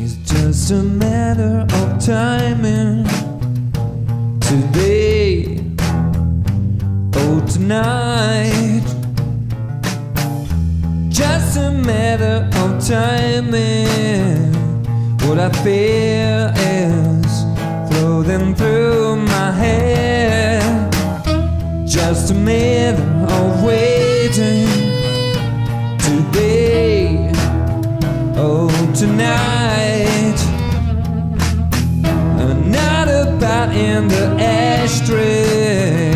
It's just a matter of timing. Today, oh tonight. Just a matter of timing. What I fear is floating through my head. Just a matter of waiting. Today, oh tonight. Not about in the ashtray.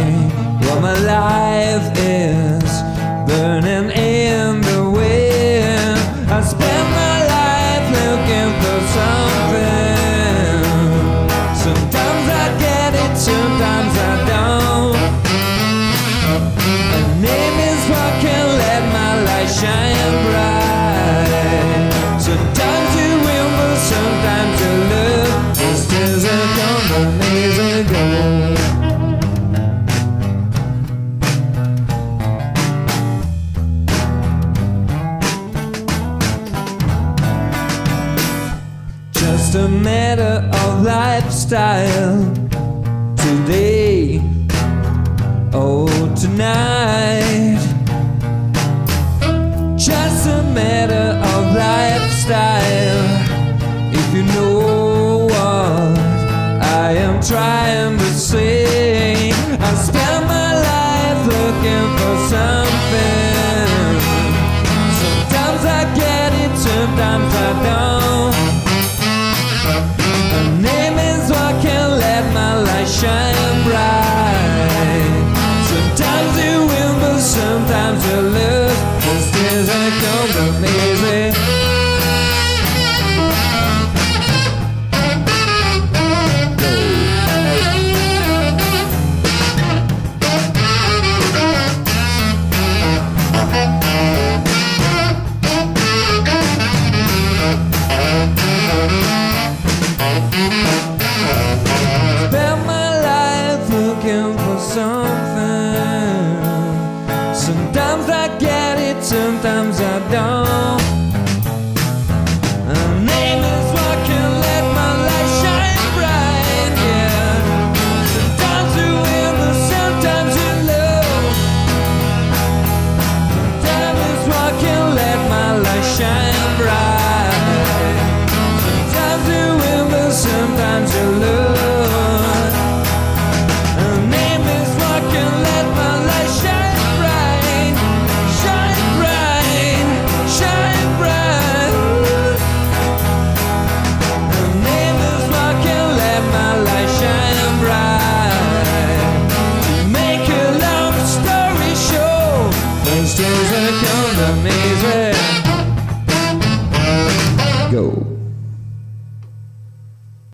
Well, my life is burning in the wind. I spend my life looking for something. Sometimes I get it, sometimes I don't. My name is what can let my light shine bright. Sometimes you win, but sometimes you lose. This is a combination goal. Just a matter of lifestyle. Today, oh tonight. Just a matter of lifestyle. If you know what I am trying to say, I spend my life looking for something. Sometimes I get it, sometimes I don't. My name is what can let my light shine bright. Sometimes you win, but sometimes you lose. This is a compromise. Spend my life looking for something. Sometimes I get it, sometimes I don't. My name is what can let my light shine bright, yeah. Sometimes you win, but sometimes you lose. Time is what can let my light shine bright. Sometimes you win, but sometimes you lose. Her name is what can let my light shine bright, shine bright, shine bright. Her name is what can let my light shine bright. To make a long story short, first days are come to me.